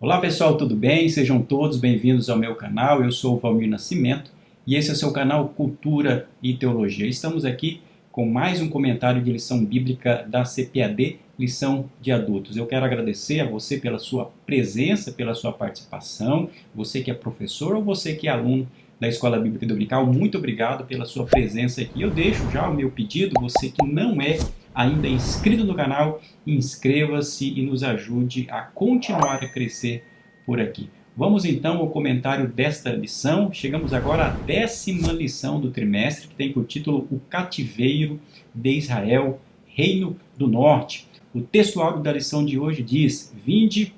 Olá pessoal, tudo bem? Sejam todos bem-vindos ao meu canal. Eu sou o Valmir Nascimento e esse é o seu canal Cultura e Teologia. Estamos aqui com mais um comentário de lição bíblica da CPAD, lição de adultos. Eu quero agradecer a você pela sua presença, pela sua participação, você que é professor ou você que é aluno da Escola Bíblica Dominical, muito obrigado pela sua presença aqui. Eu deixo já o meu pedido, você que não é ainda inscrito no canal, inscreva-se e nos ajude a continuar a crescer por aqui. Vamos então ao comentário desta lição. Chegamos agora à 10ª lição do trimestre, que tem por título O Cativeiro de Israel, Reino do Norte. O texto áureo da lição de hoje diz: Vinde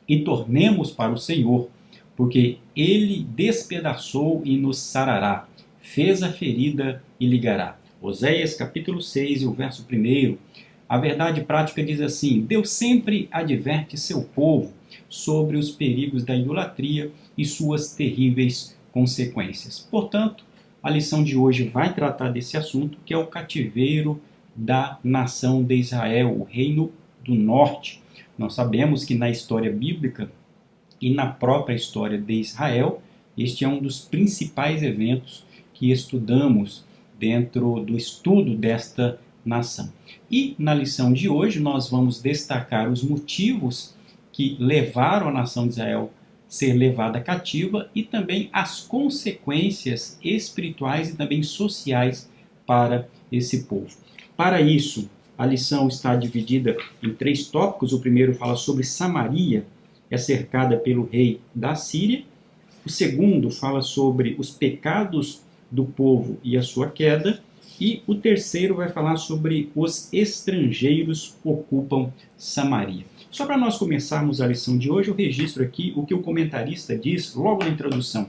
e tornemos para o Senhor, porque Ele despedaçou e nos sarará, fez a ferida e ligará. Oséias capítulo 6 e o verso 1. A verdade prática diz assim: Deus sempre adverte seu povo sobre os perigos da idolatria e suas terríveis consequências. Portanto, a lição de hoje vai tratar desse assunto, que é o cativeiro da nação de Israel, o Reino do Norte. Nós sabemos que na história bíblica e na própria história de Israel, este é um dos principais eventos que estudamos dentro do estudo desta nação. E na lição de hoje nós vamos destacar os motivos que levaram a nação de Israel a ser levada cativa e também as consequências espirituais e também sociais para esse povo. Para isso, a lição está dividida em 3 tópicos. O primeiro fala sobre Samaria, é cercada pelo rei da Síria. O segundo fala sobre os pecados do povo e a sua queda. E o terceiro vai falar sobre os estrangeiros ocupam Samaria. Só para nós começarmos a lição de hoje, eu registro aqui o que o comentarista diz logo na introdução.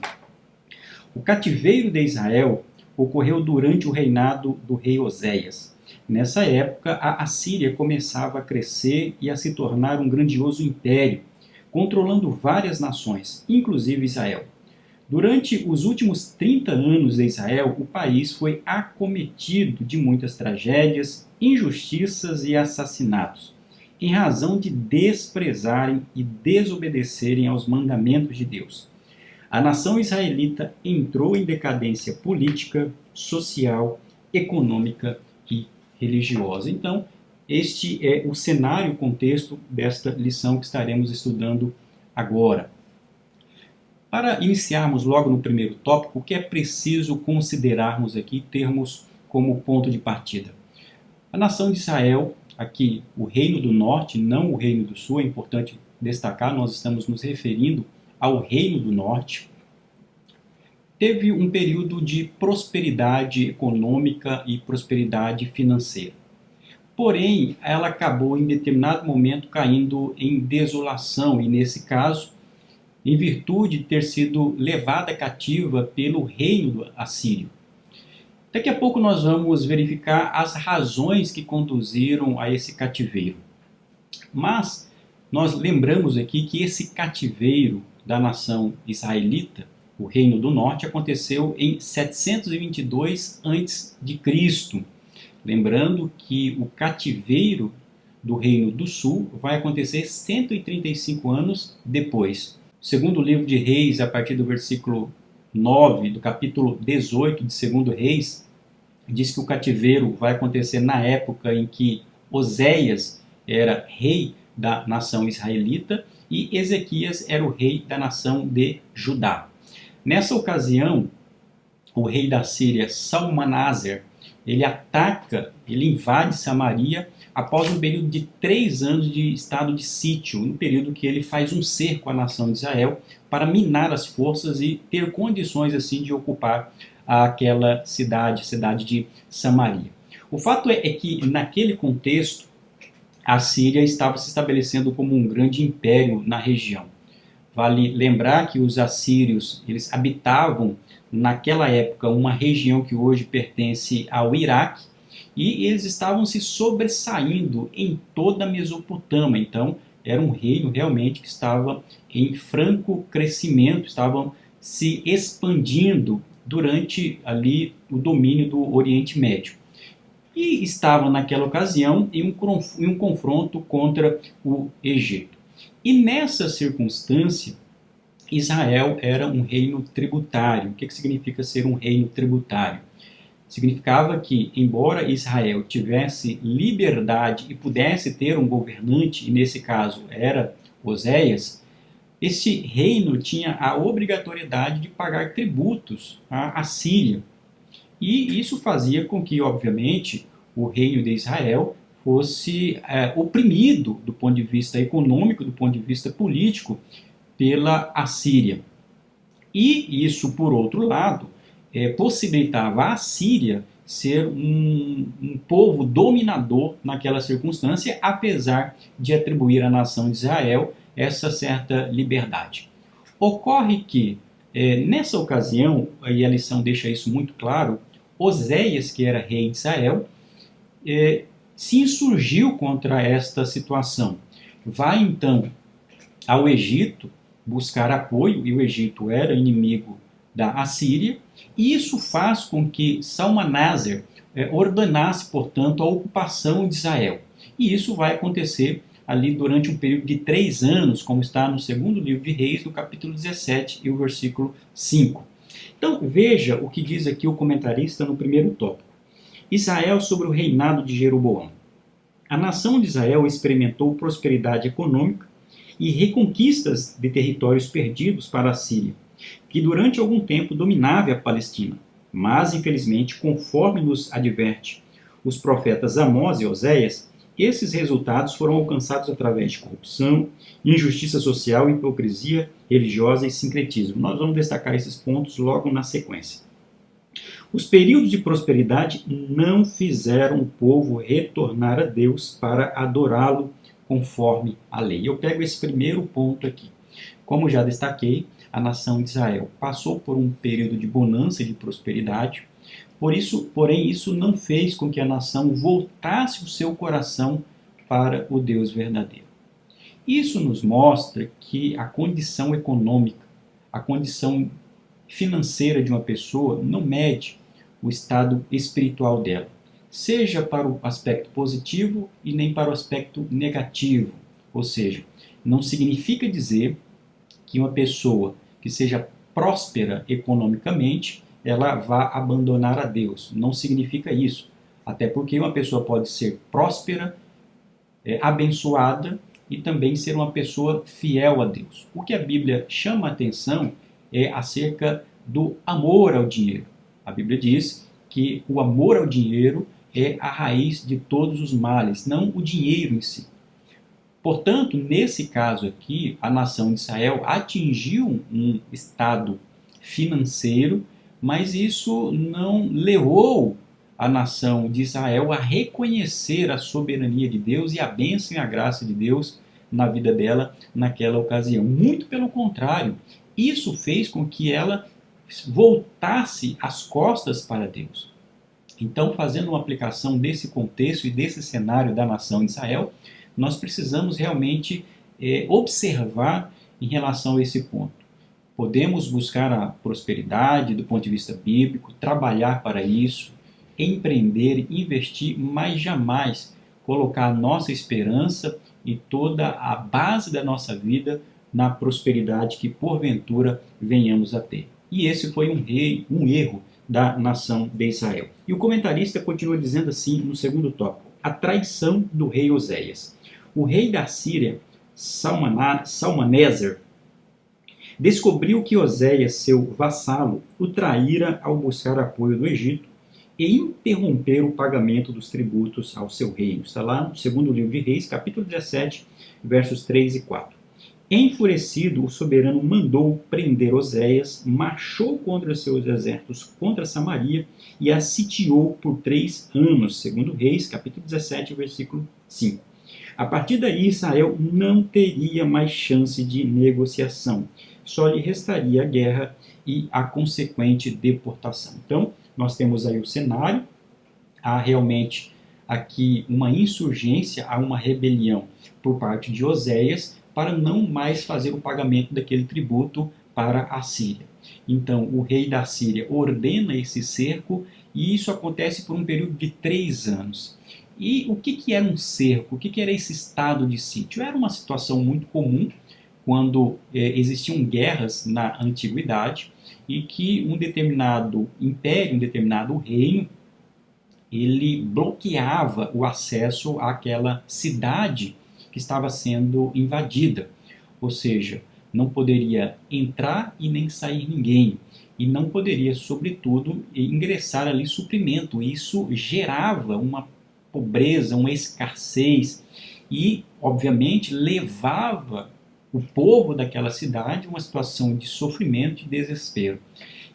O cativeiro de Israel ocorreu durante o reinado do rei Oséias. Nessa época, a Assíria começava a crescer e a se tornar um grandioso império, controlando várias nações, inclusive Israel. Durante os últimos 30 anos de Israel, o país foi acometido de muitas tragédias, injustiças e assassinatos, em razão de desprezarem e desobedecerem aos mandamentos de Deus. A nação israelita entrou em decadência política, social, econômica e religiosa. Então, este é o cenário, o contexto desta lição que estaremos estudando agora. Para iniciarmos logo no primeiro tópico, o que é preciso considerarmos aqui, termos como ponto de partida? A nação de Israel, aqui o Reino do Norte, não o Reino do Sul, é importante destacar, nós estamos nos referindo ao Reino do Norte, teve um período de prosperidade econômica e prosperidade financeira. Porém, ela acabou em determinado momento caindo em desolação e, nesse caso, em virtude de ter sido levada cativa pelo reino assírio. Daqui a pouco nós vamos verificar as razões que conduziram a esse cativeiro. Mas nós lembramos aqui que esse cativeiro da nação israelita, o Reino do Norte, aconteceu em 722 a.C., lembrando que o cativeiro do Reino do Sul vai acontecer 135 anos depois. Segundo o livro de Reis, a partir do versículo 9, do capítulo 18 de 2 Reis, diz que o cativeiro vai acontecer na época em que Oséias era rei da nação israelita e Ezequias era o rei da nação de Judá. Nessa ocasião, o rei da Síria, Salmanaser, ele ataca, ele invade Samaria após um período de 3 anos de estado de sítio, no período que ele faz um cerco à nação de Israel para minar as forças e ter condições assim de ocupar aquela cidade de Samaria. O fato é que naquele contexto a Síria estava se estabelecendo como um grande império na região. Vale lembrar que os assírios, eles habitavam naquela época uma região que hoje pertence ao Iraque, e eles estavam se sobressaindo em toda a Mesopotâmia. Então, era um reino realmente que estava em franco crescimento, estavam se expandindo durante ali o domínio do Oriente Médio. E estavam naquela ocasião em um confronto contra o Egito. E nessa circunstância, Israel era um reino tributário. O que significa ser um reino tributário? Significava que, embora Israel tivesse liberdade e pudesse ter um governante, e nesse caso era Oséias, esse reino tinha a obrigatoriedade de pagar tributos à Síria. E isso fazia com que, obviamente, o reino de Israel fosse oprimido do ponto de vista econômico, do ponto de vista político, pela Assíria. E isso, por outro lado, possibilitava a Síria ser um povo dominador naquela circunstância, apesar de atribuir à nação de Israel essa certa liberdade. Ocorre que, nessa ocasião, e a lição deixa isso muito claro, Oséias, que era rei de Israel, se insurgiu contra esta situação. Vai então ao Egito buscar apoio, e o Egito era inimigo da Assíria, e isso faz com que Salmaneser ordenasse, portanto, a ocupação de Israel. E isso vai acontecer ali durante um período de 3 anos, como está no segundo livro de Reis, no capítulo 17 e o versículo 5. Então, veja o que diz aqui o comentarista no primeiro tópico. Israel sobre o reinado de Jeroboão. A nação de Israel experimentou prosperidade econômica e reconquistas de territórios perdidos para a Síria, que durante algum tempo dominava a Palestina. Mas, infelizmente, conforme nos adverte os profetas Amós e Oséias, esses resultados foram alcançados através de corrupção, injustiça social, hipocrisia religiosa e sincretismo. Nós vamos destacar esses pontos logo na sequência. Os períodos de prosperidade não fizeram o povo retornar a Deus para adorá-lo conforme a lei. Eu pego esse primeiro ponto aqui. Como já destaquei, a nação de Israel passou por um período de bonança e de prosperidade, porém isso não fez com que a nação voltasse o seu coração para o Deus verdadeiro. Isso nos mostra que a condição econômica, a condição financeira de uma pessoa não mede o estado espiritual dela, seja para o aspecto positivo e nem para o aspecto negativo. Ou seja, não significa dizer que uma pessoa que seja próspera economicamente, ela vá abandonar a Deus. Não significa isso. Até porque uma pessoa pode ser próspera, abençoada e também ser uma pessoa fiel a Deus. O que a Bíblia chama a atenção é acerca do amor ao dinheiro. A Bíblia diz que o amor ao dinheiro é a raiz de todos os males, não o dinheiro em si. Portanto, nesse caso aqui, a nação de Israel atingiu um estado financeiro, mas isso não levou a nação de Israel a reconhecer a soberania de Deus e a bênção e a graça de Deus na vida dela naquela ocasião. Muito pelo contrário, isso fez com que ela voltasse as costas para Deus. Então, fazendo uma aplicação desse contexto e desse cenário da nação de Israel, nós precisamos realmente observar em relação a esse ponto. Podemos buscar a prosperidade do ponto de vista bíblico, trabalhar para isso, empreender, investir, mas jamais colocar a nossa esperança e toda a base da nossa vida na prosperidade que porventura venhamos a ter. E esse foi um erro da nação de Israel. E o comentarista continua dizendo assim no segundo tópico: a traição do rei Oséias. O rei da Síria, Salmaneser, descobriu que Oséias, seu vassalo, o traíra ao buscar apoio do Egito e interromper o pagamento dos tributos ao seu reino. Está lá no segundo livro de Reis, capítulo 17, versos 3 e 4. Enfurecido, o soberano mandou prender Oséias, marchou contra seus exércitos contra Samaria e a sitiou por 3 anos, segundo Reis, capítulo 17, versículo 5. A partir daí, Israel não teria mais chance de negociação. Só lhe restaria a guerra e a consequente deportação. Então, nós temos aí o cenário. Há realmente aqui uma insurgência, há uma rebelião por parte de Oséias para não mais fazer o pagamento daquele tributo para a Síria. Então, o rei da Síria ordena esse cerco e isso acontece por um período de 3 anos. E o que era um cerco? O que era esse estado de sítio? Era uma situação muito comum quando existiam guerras na antiguidade e que um determinado império, um determinado reino, ele bloqueava o acesso àquela cidade que estava sendo invadida. Ou seja, não poderia entrar e nem sair ninguém. E não poderia, sobretudo, ingressar ali suprimento. Isso gerava uma pobreza, uma escassez e, obviamente, levava o povo daquela cidade a uma situação de sofrimento e desespero.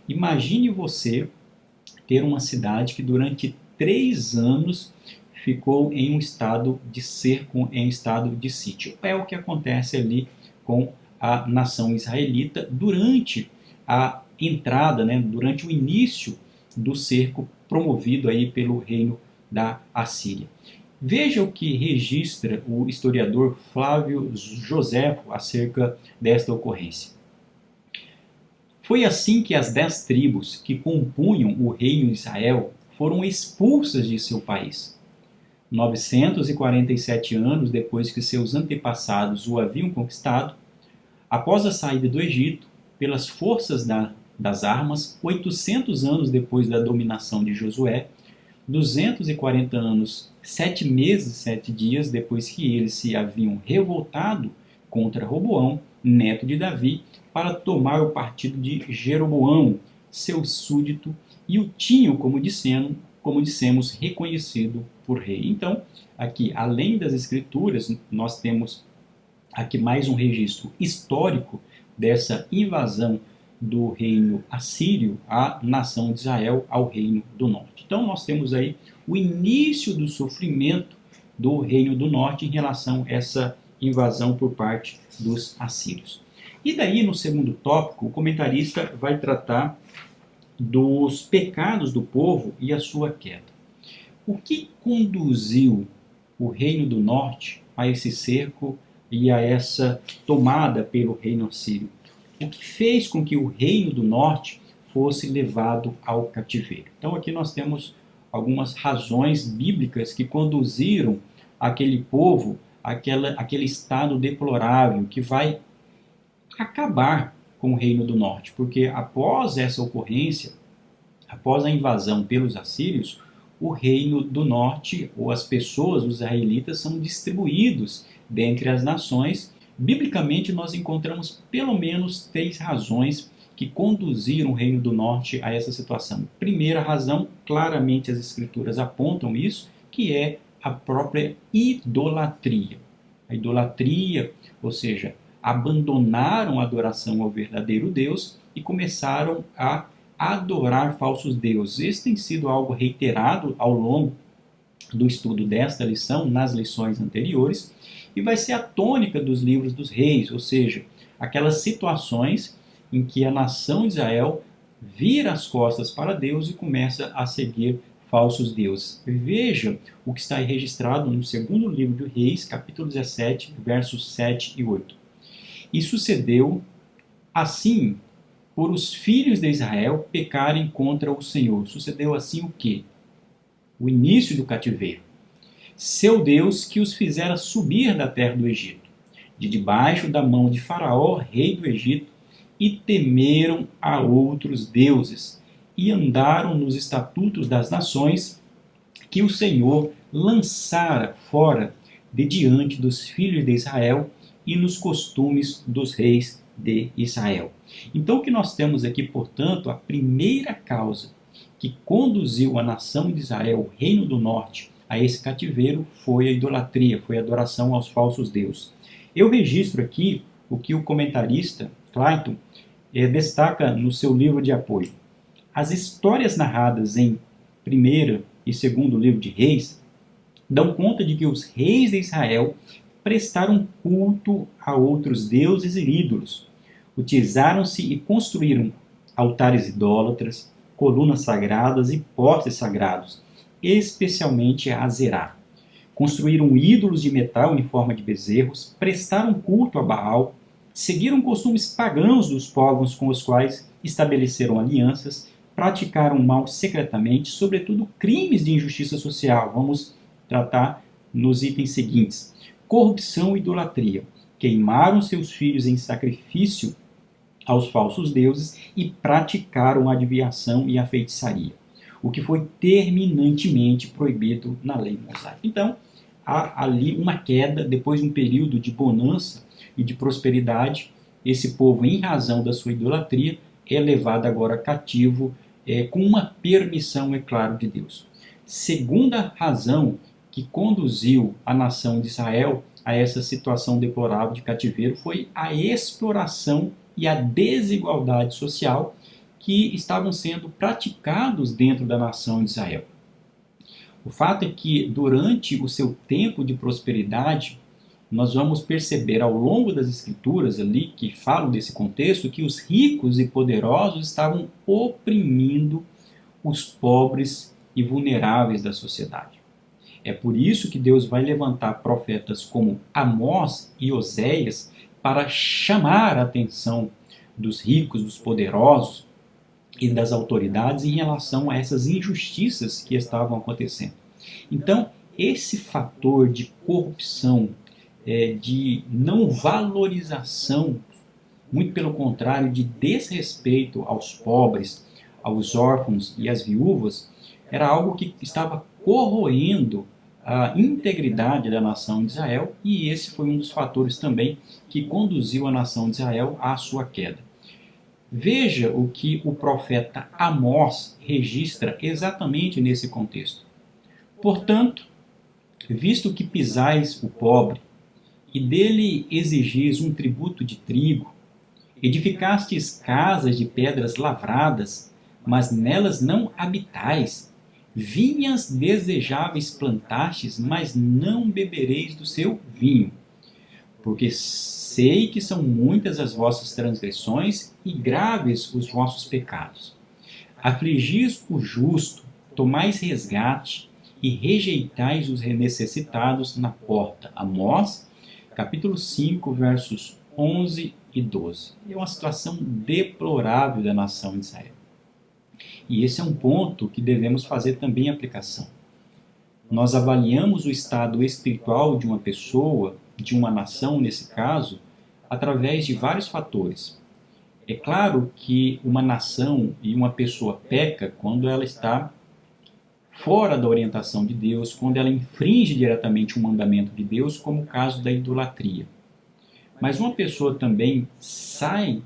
Imagine você ter uma cidade que durante 3 anos ficou em um estado de cerco, em um estado de sítio. É o que acontece ali com a nação israelita durante a entrada, durante o início do cerco promovido aí pelo reino da Assíria. Veja o que registra o historiador Flávio Joséfo acerca desta ocorrência. Foi assim que as 10 tribos que compunham o reino de Israel foram expulsas de seu país. 947 anos depois que seus antepassados o haviam conquistado, após a saída do Egito, pelas forças das armas, 800 anos depois da dominação de Josué, 240 anos, 7 meses e 7 dias depois que eles se haviam revoltado contra Roboão, neto de Davi, para tomar o partido de Jeroboão, seu súdito, e o tinham, como dissemos, reconhecido por rei. Então, aqui, além das escrituras, nós temos aqui mais um registro histórico dessa invasão do reino assírio à nação de Israel, ao reino do norte. Então nós temos aí o início do sofrimento do reino do norte em relação a essa invasão por parte dos assírios. E daí, no segundo tópico, o comentarista vai tratar dos pecados do povo e a sua queda. O que conduziu o reino do norte a esse cerco e a essa tomada pelo reino assírio? O que fez com que o reino do norte fosse levado ao cativeiro? Então aqui nós temos algumas razões bíblicas que conduziram aquele povo àquele estado deplorável que vai acabar com o reino do norte. Porque após essa ocorrência, após a invasão pelos assírios, o reino do norte, ou as pessoas, os israelitas, são distribuídos dentre as nações. Biblicamente, nós encontramos pelo menos 3 razões que conduziram o reino do norte a essa situação. Primeira razão, claramente as escrituras apontam isso, que é a própria idolatria. A idolatria, ou seja, abandonaram a adoração ao verdadeiro Deus e começaram a adorar falsos deuses. Esse tem sido algo reiterado ao longo do estudo desta lição, nas lições anteriores, e vai ser a tônica dos livros dos reis, ou seja, aquelas situações em que a nação de Israel vira as costas para Deus e começa a seguir falsos deuses. Veja o que está registrado no segundo livro de Reis, capítulo 17, versos 7 e 8. E sucedeu assim por os filhos de Israel pecarem contra o Senhor. Sucedeu assim o quê? O início do cativeiro. Seu Deus que os fizera subir da terra do Egito, de debaixo da mão de Faraó, rei do Egito, e temeram a outros deuses, e andaram nos estatutos das nações que o Senhor lançara fora de diante dos filhos de Israel e nos costumes dos reis de Israel. Então o que nós temos aqui, portanto, a primeira causa que conduziu a nação de Israel, o reino do norte, a esse cativeiro foi a idolatria, foi a adoração aos falsos deuses. Eu registro aqui o que o comentarista Clayton destaca no seu livro de apoio. As histórias narradas em primeiro e segundo livro de Reis dão conta de que os reis de Israel prestaram culto a outros deuses e ídolos. Utilizaram-se e construíram altares idólatras, colunas sagradas e postes sagrados, especialmente a Azerá. Construíram ídolos de metal em forma de bezerros, prestaram culto a Baal, seguiram costumes pagãos dos povos com os quais estabeleceram alianças, praticaram mal secretamente, sobretudo crimes de injustiça social. Vamos tratar nos itens seguintes. Corrupção e idolatria. Queimaram seus filhos em sacrifício aos falsos deuses e praticaram a adivinhação e a feitiçaria, o que foi terminantemente proibido na lei mosaica. Então, há ali uma queda, depois de um período de bonança e de prosperidade, esse povo, em razão da sua idolatria, é levado agora cativo, com uma permissão, é claro, de Deus. Segunda razão que conduziu a nação de Israel a essa situação deplorável de cativeiro foi a exploração e a desigualdade social que estavam sendo praticados dentro da nação de Israel. O fato é que, durante o seu tempo de prosperidade, nós vamos perceber ao longo das escrituras ali, que falam desse contexto, que os ricos e poderosos estavam oprimindo os pobres e vulneráveis da sociedade. É por isso que Deus vai levantar profetas como Amós e Oséias para chamar a atenção dos ricos, dos poderosos e das autoridades em relação a essas injustiças que estavam acontecendo. Então, esse fator de corrupção, de não valorização, muito pelo contrário, de desrespeito aos pobres, aos órfãos e às viúvas, era algo que estava corroendo a integridade da nação de Israel, e esse foi um dos fatores também que conduziu a nação de Israel à sua queda. Veja o que o profeta Amós registra exatamente nesse contexto. Portanto, visto que pisais o pobre, e dele exigis um tributo de trigo, edificastes casas de pedras lavradas, mas nelas não habitais, vinhas desejáveis plantastes, mas não bebereis do seu vinho. Porque sei que são muitas as vossas transgressões e graves os vossos pecados. Afligis o justo, tomais resgate e rejeitais os necessitados na porta. Amós, capítulo 5, versos 11 e 12. É uma situação deplorável da nação de Israel. E esse é um ponto que devemos fazer também aplicação. Nós avaliamos o estado espiritual de uma pessoa, de uma nação nesse caso, através de vários fatores. É claro que uma nação e uma pessoa peca quando ela está fora da orientação de Deus, quando ela infringe diretamente um mandamento de Deus, como o caso da idolatria. Mas uma pessoa também sai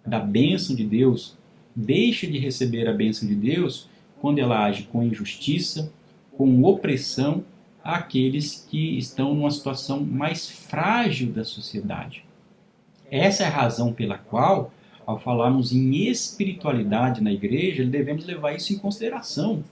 da bênção de Deus, deixa de receber a bênção de Deus quando ela age com injustiça, com opressão àqueles que estão numa situação mais frágil da sociedade. Essa é a razão pela qual, ao falarmos em espiritualidade na igreja, devemos levar isso em consideração.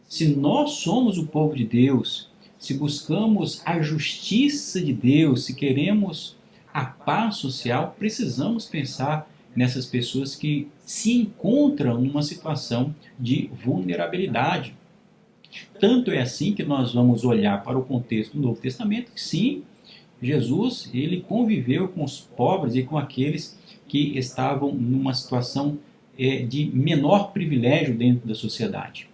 Se nós somos o povo de Deus, se buscamos a justiça de Deus, se queremos a paz social, precisamos pensar nessas pessoas que se encontram numa situação de vulnerabilidade. Tanto é assim que nós vamos olhar para o contexto do Novo Testamento, que sim, Jesus ele conviveu com os pobres e com aqueles que estavam numa situação de menor privilégio dentro da sociedade.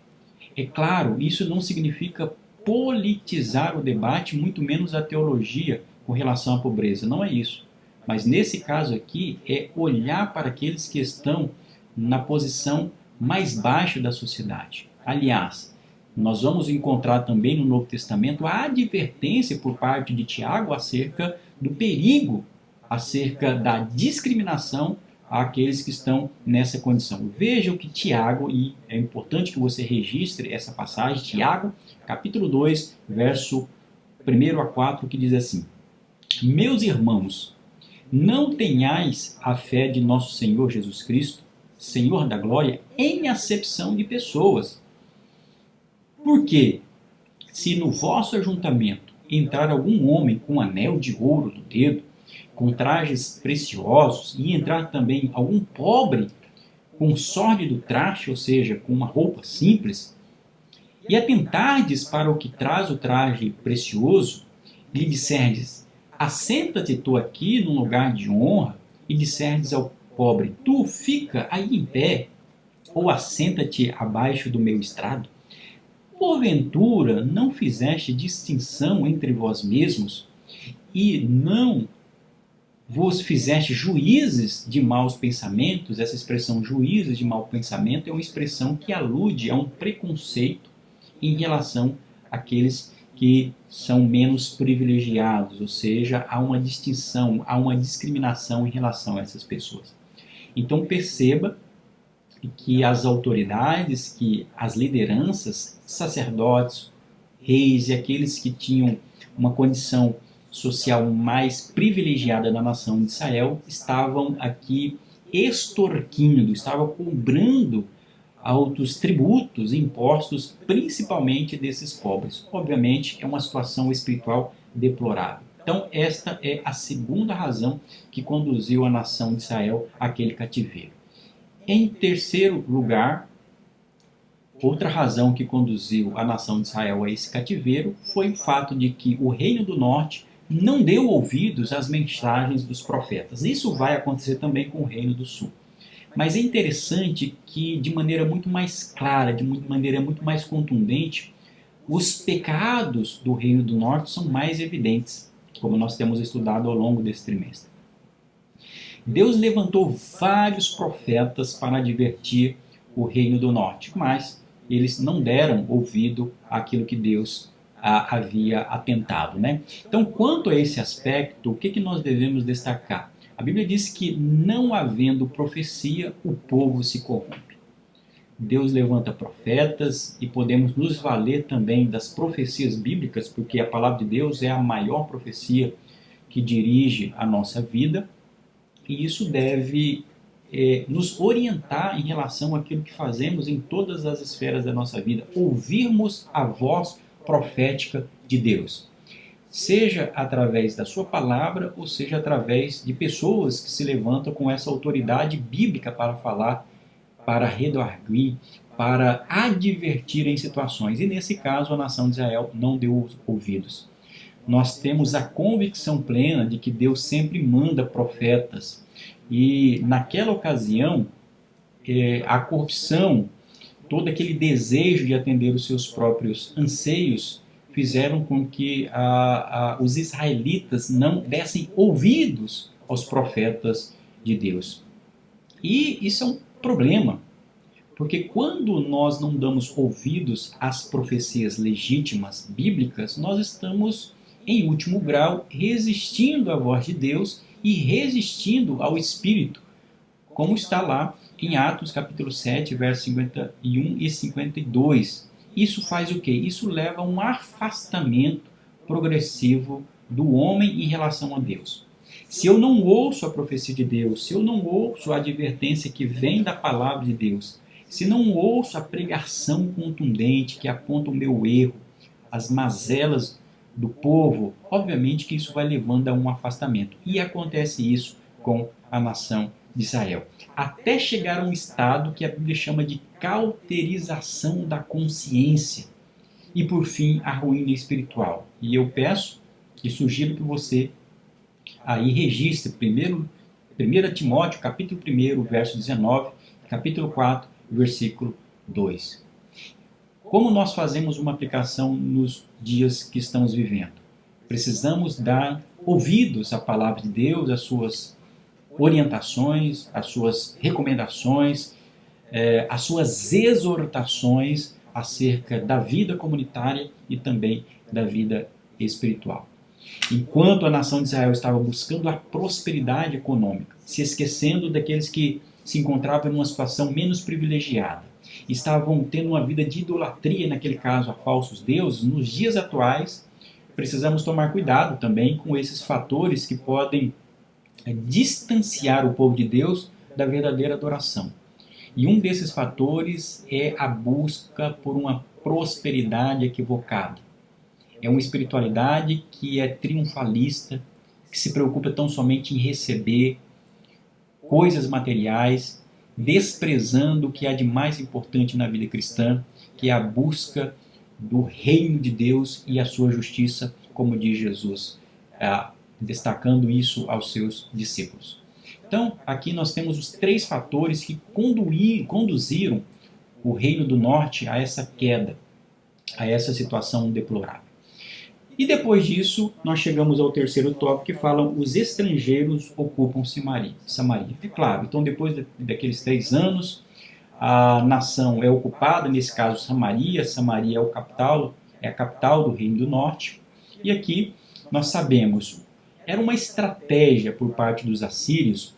É claro, isso não significa politizar o debate, muito menos a teologia com relação à pobreza, não é isso. Mas nesse caso aqui é olhar para aqueles que estão na posição mais baixa da sociedade. Aliás, nós vamos encontrar também no Novo Testamento a advertência por parte de Tiago acerca do perigo, acerca da discriminação àqueles que estão nessa condição. Veja o que Tiago, e é importante que você registre essa passagem, Tiago, capítulo 2, verso 1 a 4, que diz assim: Meus irmãos, não tenhais a fé de nosso Senhor Jesus Cristo, Senhor da glória, em acepção de pessoas. Porque, se no vosso ajuntamento entrar algum homem com um anel de ouro no dedo, com trajes preciosos, e entrar também algum pobre com sórdido traje, ou seja, com uma roupa simples, e atentardes para o que traz o traje precioso, e lhe disserdes: assenta-te tu aqui num lugar de honra, e disserdes ao pobre: tu fica aí em pé, ou assenta-te abaixo do meu estrado, porventura não fizeste distinção entre vós mesmos e não vos fizeste juízes de maus pensamentos? Essa expressão juízes de mau pensamento é uma expressão que alude a um preconceito em relação àqueles que são menos privilegiados, ou seja, há uma distinção, há uma discriminação em relação a essas pessoas. Então perceba que as autoridades, que as lideranças, sacerdotes, reis e aqueles que tinham uma condição social mais privilegiada na nação de Israel estavam aqui extorquindo, estavam cobrando altos tributos e impostos, principalmente desses pobres. Obviamente, é uma situação espiritual deplorável. Então, esta é a segunda razão que conduziu a nação de Israel àquele cativeiro. Em terceiro lugar, outra razão que conduziu a nação de Israel a esse cativeiro foi o fato de que o reino do norte não deu ouvidos às mensagens dos profetas. Isso vai acontecer também com o reino do sul. Mas é interessante que, de maneira muito mais clara, de maneira muito mais contundente, os pecados do reino do norte são mais evidentes, como nós temos estudado ao longo desse trimestre. Deus levantou vários profetas para advertir o reino do norte, mas eles não deram ouvido àquilo que Deus havia atentado, né? Então, quanto a esse aspecto, o que nós devemos destacar? A Bíblia diz que, não havendo profecia, o povo se corrompe. Deus levanta profetas e podemos nos valer também das profecias bíblicas, porque a palavra de Deus é a maior profecia que dirige a nossa vida, e isso deve nos orientar em relação àquilo que fazemos em todas as esferas da nossa vida, ouvirmos a voz profética de Deus. Seja através da sua palavra, ou seja através de pessoas que se levantam com essa autoridade bíblica para falar, para redarguir, para advertir em situações. E nesse caso, a nação de Israel não deu ouvidos. Nós temos a convicção plena de que Deus sempre manda profetas. E naquela ocasião, a corrupção, todo aquele desejo de atender os seus próprios anseios, fizeram com que os israelitas não dessem ouvidos aos profetas de Deus. E isso é um problema, porque quando nós não damos ouvidos às profecias legítimas bíblicas, nós estamos, em último grau, resistindo à voz de Deus e resistindo ao Espírito, como está lá em Atos capítulo 7, versos 51 e 52. Isso faz o quê? Isso leva a um afastamento progressivo do homem em relação a Deus. Se eu não ouço a profecia de Deus, se eu não ouço a advertência que vem da palavra de Deus, se não ouço a pregação contundente que aponta o meu erro, as mazelas do povo, obviamente que isso vai levando a um afastamento. E acontece isso com a nação de Israel, até chegar a um estado que a Bíblia chama de cauterização da consciência e, por fim, a ruína espiritual. E eu peço e sugiro que você aí registre 1 Timóteo, capítulo 1, verso 19, capítulo 4, versículo 2. Como nós fazemos uma aplicação nos dias que estamos vivendo? Precisamos dar ouvidos à palavra de Deus, às suas orientações, as suas recomendações, as suas exortações acerca da vida comunitária e também da vida espiritual. Enquanto a nação de Israel estava buscando a prosperidade econômica, se esquecendo daqueles que se encontravam em uma situação menos privilegiada, estavam tendo uma vida de idolatria, naquele caso a falsos deuses, nos dias atuais precisamos tomar cuidado também com esses fatores que podem distanciar o povo de Deus da verdadeira adoração. E um desses fatores é a busca por uma prosperidade equivocada. É uma espiritualidade que é triunfalista, que se preocupa tão somente em receber coisas materiais, desprezando o que há de mais importante na vida cristã, que é a busca do reino de Deus e a sua justiça, como diz Jesus, destacando isso aos seus discípulos. Então, aqui nós temos os três fatores que conduziram o reino do norte a essa queda. a essa situação deplorável. E depois disso, nós chegamos ao terceiro tópico que fala os estrangeiros ocupam Samaria. É claro, então depois daqueles 3 anos, a nação é ocupada, nesse caso Samaria. Samaria é a capital do Reino do Norte. E aqui nós sabemos, era uma estratégia por parte dos assírios,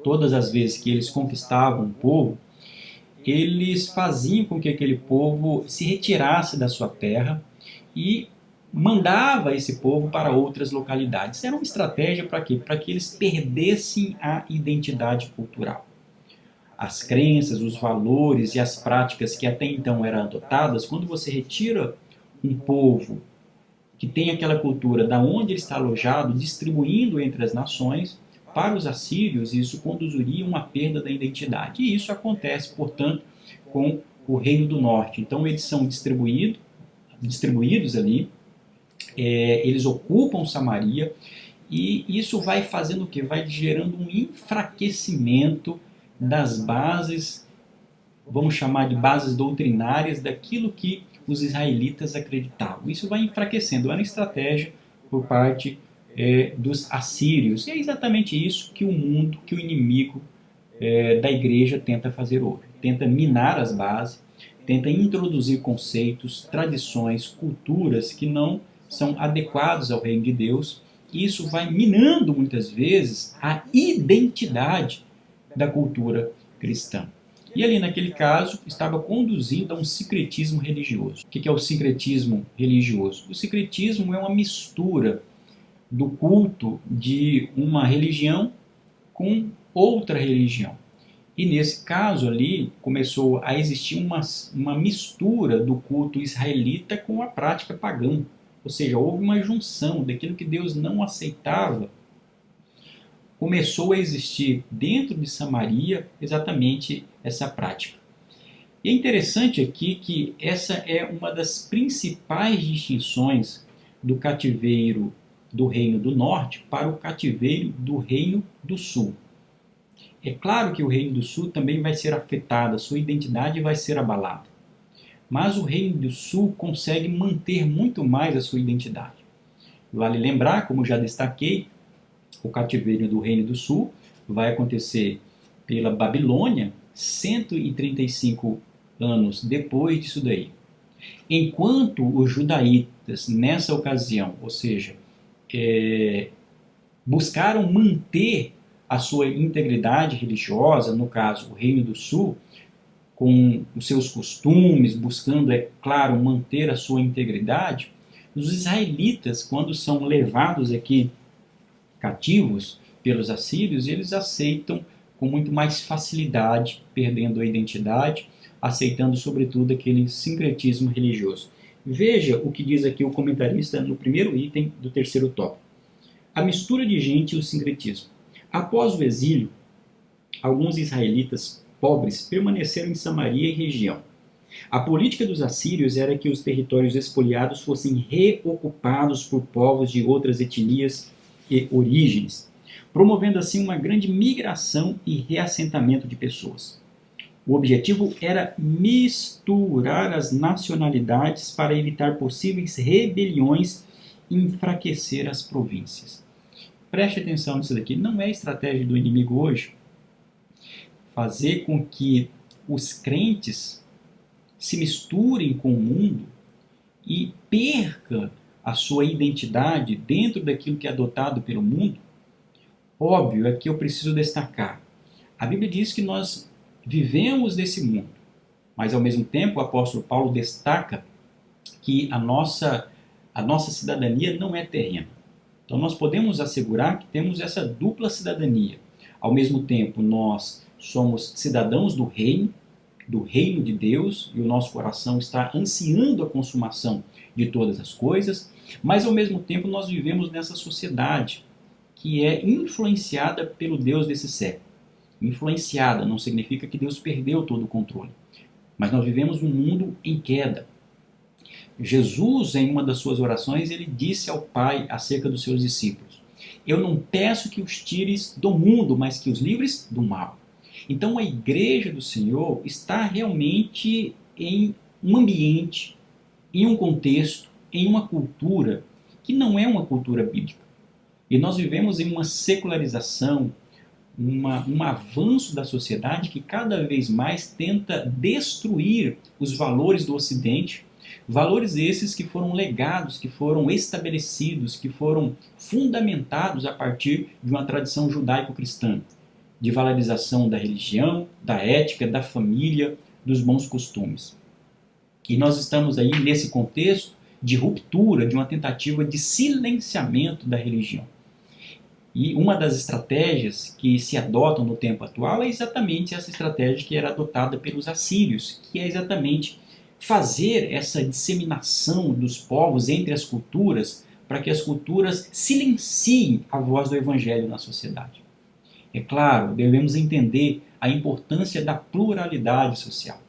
todas as vezes que eles conquistavam um povo, eles faziam com que aquele povo se retirasse da sua terra e mandava esse povo para outras localidades. Era uma estratégia para quê? Para que eles perdessem a identidade cultural. As crenças, os valores e as práticas que até então eram adotadas, quando você retira um povo que tem aquela cultura da onde ele está alojado, distribuindo entre as nações, para os assírios isso conduziria a uma perda da identidade. E isso acontece, portanto, com o Reino do Norte. Então eles são distribuídos ali, eles ocupam Samaria, e isso vai fazendo o quê? Vai gerando um enfraquecimento das bases, vamos chamar de bases doutrinárias, daquilo que os israelitas acreditavam. Isso vai enfraquecendo. Era uma estratégia por parte dos assírios. E é exatamente isso que o mundo, que o inimigo da igreja tenta fazer hoje. Tenta minar as bases, tenta introduzir conceitos, tradições, culturas que não são adequados ao reino de Deus. Isso vai minando muitas vezes a identidade da cultura cristã. E ali naquele caso estava conduzindo a um sincretismo religioso. O que é o sincretismo religioso? O sincretismo é uma mistura do culto de uma religião com outra religião. E nesse caso ali começou a existir uma mistura do culto israelita com a prática pagã. Ou seja, houve uma junção daquilo que Deus não aceitava. Começou a existir dentro de Samaria exatamente essa prática. E é interessante aqui que essa é uma das principais distinções do cativeiro do Reino do Norte para o cativeiro do Reino do Sul. É claro que o Reino do Sul também vai ser afetado, a sua identidade vai ser abalada. Mas o Reino do Sul consegue manter muito mais a sua identidade. Vale lembrar, como já destaquei, o cativeiro do Reino do Sul vai acontecer pela Babilônia 135 anos depois disso daí. Enquanto os judaítas, nessa ocasião, ou seja, buscaram manter a sua integridade religiosa, no caso, o Reino do Sul, com os seus costumes, buscando, é claro, manter a sua integridade, os israelitas, quando são levados aqui cativos pelos assírios, eles aceitam com muito mais facilidade, perdendo a identidade, aceitando sobretudo aquele sincretismo religioso. Veja o que diz aqui o comentarista no primeiro item do terceiro tópico. A mistura de gente e o sincretismo. Após o exílio, alguns israelitas pobres permaneceram em Samaria e região. A política dos assírios era que os territórios espoliados fossem reocupados por povos de outras etnias e origens, promovendo assim uma grande migração e reassentamento de pessoas. O objetivo era misturar as nacionalidades para evitar possíveis rebeliões e enfraquecer as províncias. Preste atenção nisso daqui, não é estratégia do inimigo hoje fazer com que os crentes se misturem com o mundo e perca a sua identidade dentro daquilo que é adotado pelo mundo? Óbvio, aqui eu preciso destacar. A Bíblia diz que nós vivemos desse mundo, mas ao mesmo tempo o apóstolo Paulo destaca que a nossa cidadania não é terrena. Então nós podemos assegurar que temos essa dupla cidadania. Ao mesmo tempo nós somos cidadãos do reino de Deus, e o nosso coração está ansiando a consumação de todas as coisas, mas ao mesmo tempo nós vivemos nessa sociedade que é influenciada pelo Deus desse século. Influenciada não significa que Deus perdeu todo o controle, mas nós vivemos um mundo em queda. Jesus, em uma das suas orações, ele disse ao Pai acerca dos seus discípulos: eu não peço que os tires do mundo, mas que os livres do mal. Então a igreja do Senhor está realmente em um ambiente em um contexto, em uma cultura que não é uma cultura bíblica. E nós vivemos em uma secularização, um avanço da sociedade que cada vez mais tenta destruir os valores do Ocidente, valores esses que foram legados, que foram estabelecidos, que foram fundamentados a partir de uma tradição judaico-cristã, de valorização da religião, da ética, da família, dos bons costumes. E nós estamos aí nesse contexto de ruptura, de uma tentativa de silenciamento da religião. E uma das estratégias que se adotam no tempo atual é exatamente essa estratégia que era adotada pelos assírios, que é exatamente fazer essa disseminação dos povos entre as culturas para que as culturas silenciem a voz do evangelho na sociedade. É claro, devemos entender a importância da pluralidade social.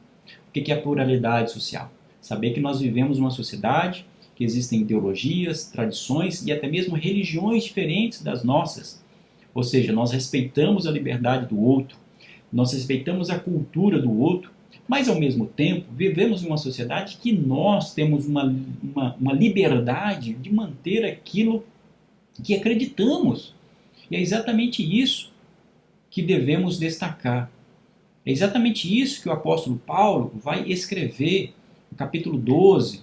O que é a pluralidade social? Saber que nós vivemos uma sociedade que existem ideologias, tradições e até mesmo religiões diferentes das nossas. Ou seja, nós respeitamos a liberdade do outro, nós respeitamos a cultura do outro, mas ao mesmo tempo vivemos em uma sociedade que nós temos uma liberdade de manter aquilo que acreditamos. E é exatamente isso que devemos destacar. É exatamente isso que o apóstolo Paulo vai escrever no capítulo 12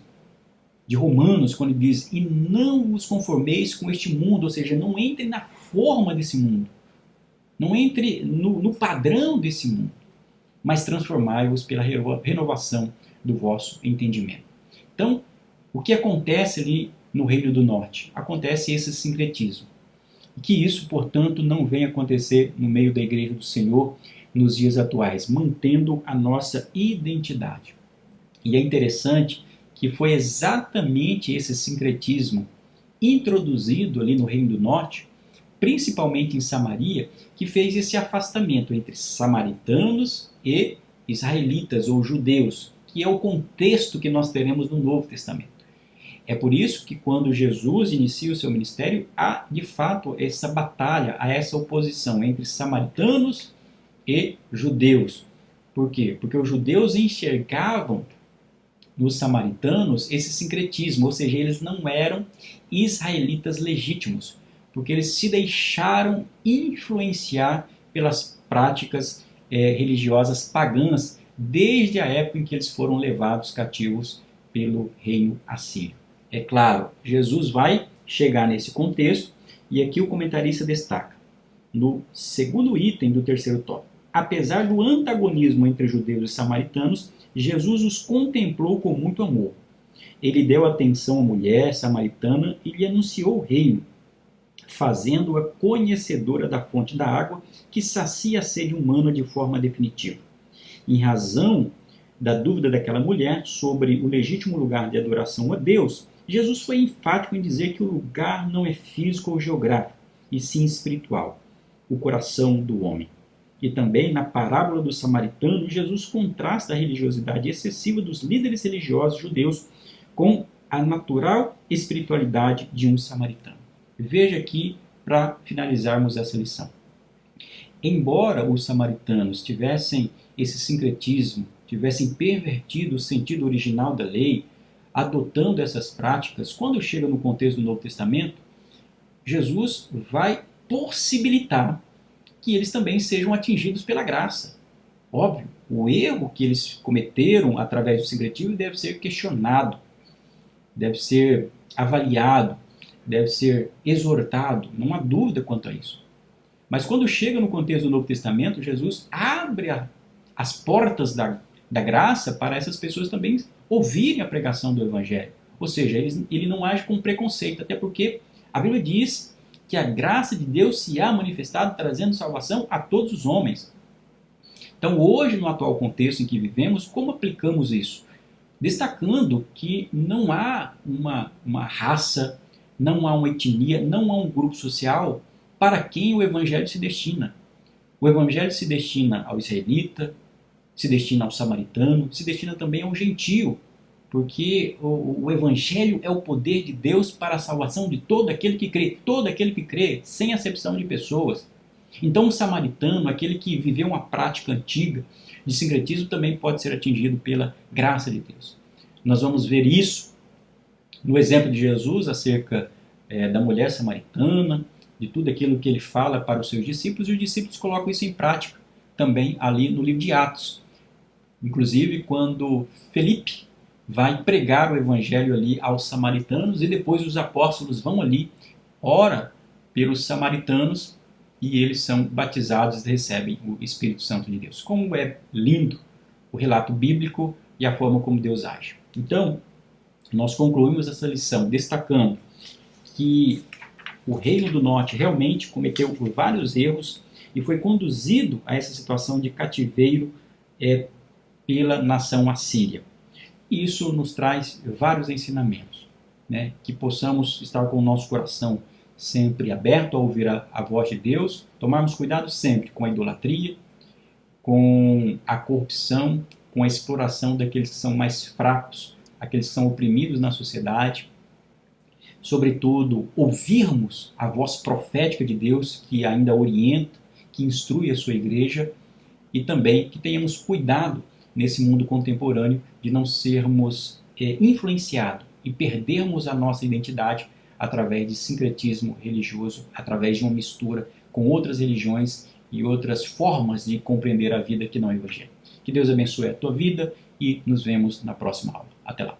de Romanos, quando ele diz: e não vos conformeis com este mundo, ou seja, não entre na forma desse mundo, não entre no padrão desse mundo, mas transformai-vos pela renovação do vosso entendimento. Então, o que acontece ali no Reino do Norte? Acontece esse sincretismo. E que isso, portanto, não venha acontecer no meio da Igreja do Senhor nos dias atuais, mantendo a nossa identidade. E é interessante que foi exatamente esse sincretismo introduzido ali no Reino do Norte, principalmente em Samaria, que fez esse afastamento entre samaritanos e israelitas ou judeus, que é o contexto que nós teremos no Novo Testamento. É por isso que quando Jesus inicia o seu ministério, há de fato essa batalha, há essa oposição entre samaritanos e judeus. Por quê? Porque os judeus enxergavam nos samaritanos esse sincretismo, ou seja, eles não eram israelitas legítimos, porque eles se deixaram influenciar pelas práticas religiosas pagãs desde a época em que eles foram levados cativos pelo reino assírio. É claro, Jesus vai chegar nesse contexto e aqui o comentarista destaca, no segundo item do terceiro tópico: apesar do antagonismo entre judeus e samaritanos, Jesus os contemplou com muito amor. Ele deu atenção à mulher samaritana e lhe anunciou o reino, fazendo-a conhecedora da fonte da água que sacia a sede humana de forma definitiva. Em razão da dúvida daquela mulher sobre o legítimo lugar de adoração a Deus, Jesus foi enfático em dizer que o lugar não é físico ou geográfico, e sim espiritual, o coração do homem. E também na parábola do samaritano, Jesus contrasta a religiosidade excessiva dos líderes religiosos judeus com a natural espiritualidade de um samaritano. Veja aqui, para finalizarmos essa lição. Embora os samaritanos tivessem esse sincretismo, tivessem pervertido o sentido original da lei, adotando essas práticas, quando chega no contexto do Novo Testamento, Jesus vai possibilitar que eles também sejam atingidos pela graça. Óbvio, o erro que eles cometeram através do sincretismo deve ser questionado, deve ser avaliado, deve ser exortado, não há dúvida quanto a isso. Mas quando chega no contexto do Novo Testamento, Jesus abre as portas da graça para essas pessoas também ouvirem a pregação do Evangelho. Ou seja, ele não age com preconceito, até porque a Bíblia diz que a graça de Deus se há manifestado trazendo salvação a todos os homens. Então, hoje, no atual contexto em que vivemos, como aplicamos isso? Destacando que não há uma raça, não há uma etnia, não há um grupo social para quem o Evangelho se destina. O Evangelho se destina ao israelita, se destina ao samaritano, se destina também ao gentio, porque o Evangelho é o poder de Deus para a salvação de todo aquele que crê, sem acepção de pessoas. Então o samaritano, aquele que viveu uma prática antiga de sincretismo, também pode ser atingido pela graça de Deus. Nós vamos ver isso no exemplo de Jesus acerca da mulher samaritana, de tudo aquilo que ele fala para os seus discípulos, e os discípulos colocam isso em prática também ali no livro de Atos. Inclusive quando Felipe vai pregar o evangelho ali aos samaritanos, e depois os apóstolos vão ali, ora pelos samaritanos, e eles são batizados e recebem o Espírito Santo de Deus. Como é lindo o relato bíblico e a forma como Deus age. Então, nós concluímos essa lição destacando que o Reino do Norte realmente cometeu vários erros e foi conduzido a essa situação de cativeiro pela nação assíria. E isso nos traz vários ensinamentos, né? Que possamos estar com o nosso coração sempre aberto a ouvir a voz de Deus, tomarmos cuidado sempre com a idolatria, com a corrupção, com a exploração daqueles que são mais fracos, aqueles que são oprimidos na sociedade. Sobretudo, ouvirmos a voz profética de Deus que ainda orienta, que instrui a sua igreja, e também que tenhamos cuidado nesse mundo contemporâneo de não sermos influenciados e perdermos a nossa identidade através de sincretismo religioso, através de uma mistura com outras religiões e outras formas de compreender a vida que não é o Evangelho. Que Deus abençoe a tua vida e nos vemos na próxima aula. Até lá.